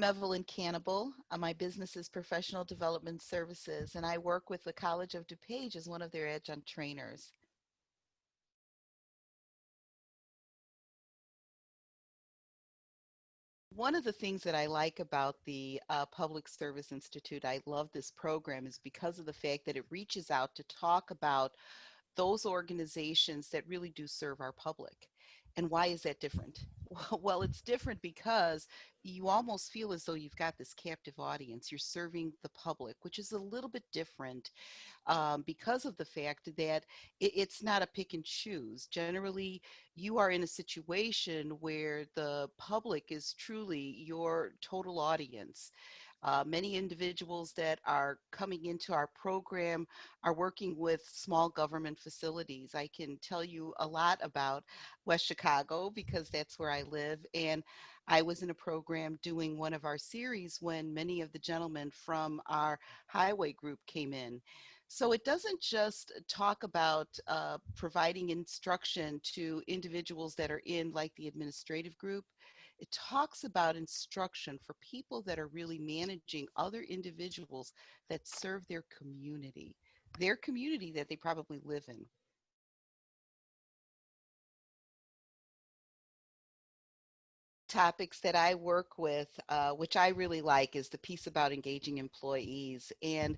Evelyn Cannibal. My business is Professional Development Services, and I work with the College of DuPage as one of their adjunct trainers. One of the things that I like about the Public Service Institute, I love this program, is because of the fact that it reaches out to talk about those organizations that really do serve our public. And why is that different? Well, it's different because you almost feel as though you've got this captive audience. You're serving the public, which is a little bit different because of the fact that it's not a pick and choose. Generally, you are in a situation where the public is truly your total audience. Many individuals that are coming into our program are working with small government facilities. I can tell you a lot about West Chicago because that's where I live. And I was in a program doing one of our series when many of the gentlemen from our highway group came in. So it doesn't just talk about providing instruction to individuals that are in like the administrative group. It talks about instruction for people that are really managing other individuals that serve their community that they probably live in. Topics that I work with, which I really like, is the piece about engaging employees. And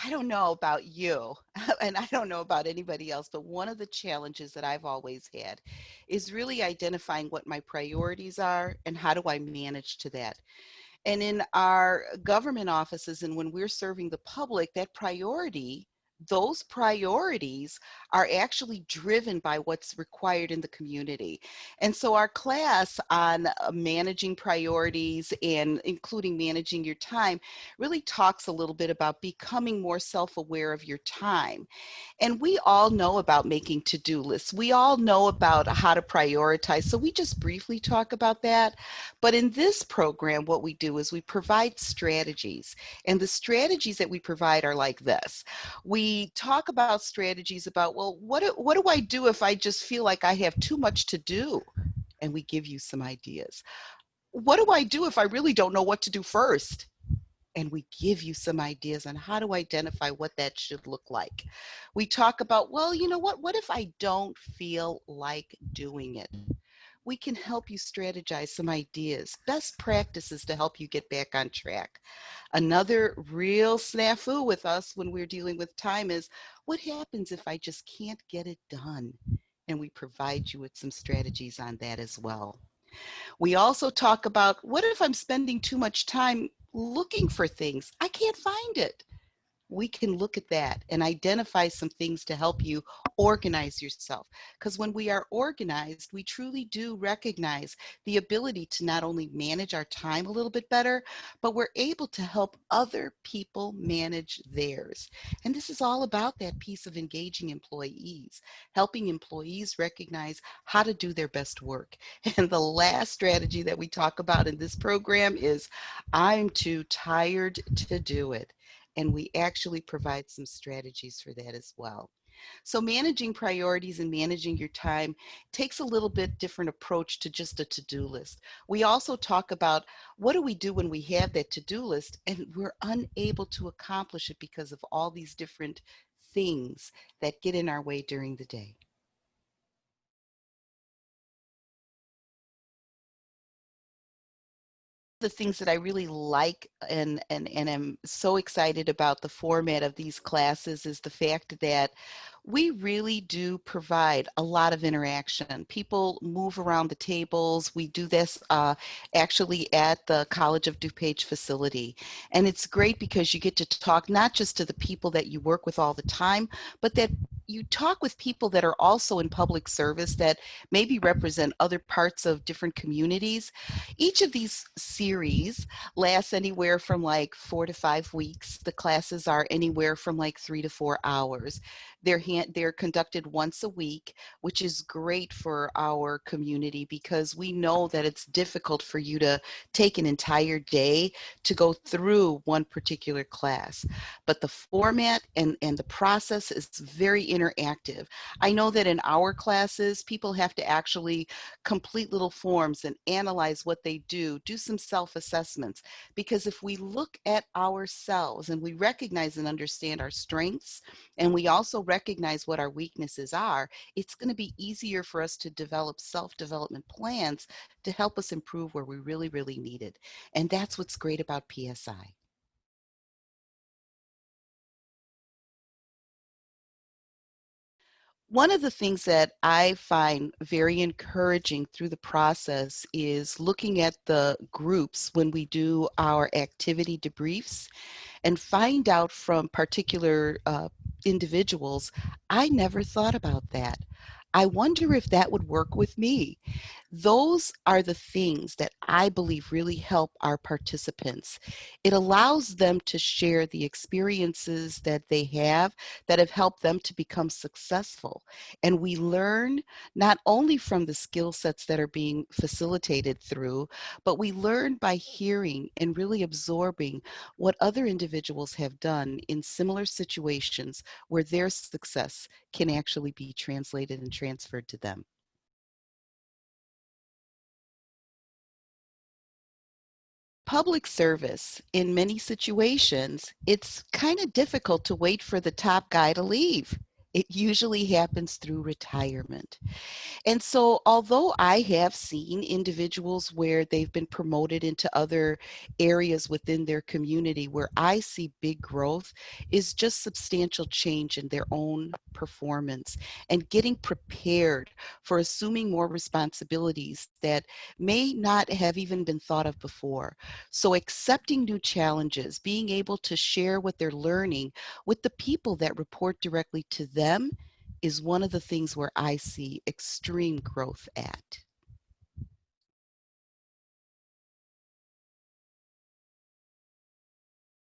I don't know about you, and I don't know about anybody else, but one of the challenges that I've always had is really identifying what my priorities are and how do I manage to that. And in our government offices and when we're serving the public, those priorities are actually driven by what's required in the community. And so our class on managing priorities and including managing your time really talks a little bit about becoming more self-aware of your time. And we all know about making to-do lists. We all know about how to prioritize. So we just briefly talk about that. But in this program, what we do is we provide strategies. And the strategies that we provide are like this. We talk about strategies about, well, what do I do if I just feel like I have too much to do? And we give you some ideas. What do I do if I really don't know what to do first? And we give you some ideas on how to identify what that should look like. We talk about, well, you know what if I don't feel like doing it? We can help you strategize some ideas, best practices to help you get back on track. Another real snafu with us when we're dealing with time is what happens if I just can't get it done? And we provide you with some strategies on that as well. We also talk about what if I'm spending too much time looking for things? I can't find it. We can look at that and identify some things to help you organize yourself. Because when we are organized, we truly do recognize the ability to not only manage our time a little bit better, but we're able to help other people manage theirs. And this is all about that piece of engaging employees, helping employees recognize how to do their best work. And the last strategy that we talk about in this program is I'm too tired to do it. And we actually provide some strategies for that as well. So managing priorities and managing your time takes a little bit different approach to just a to-do list. We also talk about what do we do when we have that to-do list and we're unable to accomplish it because of all these different things that get in our way during the day. The things that I really like and am so excited about the format of these classes is the fact that we really do provide a lot of interaction. People move around the tables. We do this actually at the College of DuPage facility. And it's great because you get to talk not just to the people that you work with all the time, but that you talk with people that are also in public service that maybe represent other parts of different communities. Each of these series lasts anywhere from like 4 to 5 weeks. The classes are anywhere from like 3 to 4 hours. They're conducted once a week, which is great for our community because we know that it's difficult for you to take an entire day to go through one particular class. But the format and the process is very interactive. I know that in our classes, people have to actually complete little forms and analyze what they do some self-assessments. Because if we look at ourselves and we recognize and understand our strengths, and we also recognize what our weaknesses are, it's going to be easier for us to develop self-development plans to help us improve where we really, really need it. And that's what's great about PSI. One of the things that I find very encouraging through the process is looking at the groups when we do our activity debriefs and find out from particular individuals, I never thought about that. I wonder if that would work with me. Those are the things that I believe really help our participants. It allows them to share the experiences that they have that have helped them to become successful. And we learn not only from the skill sets that are being facilitated through, but we learn by hearing and really absorbing what other individuals have done in similar situations where their success can actually be translated and transferred to them. Public service, in many situations, it's kind of difficult to wait for the top guy to leave. It usually happens through retirement. And so, although I have seen individuals where they've been promoted into other areas within their community, where I see big growth is just substantial change in their own performance and getting prepared for assuming more responsibilities that may not have even been thought of before. So, accepting new challenges, being able to share what they're learning with the people that report directly to them is one of the things where I see extreme growth at.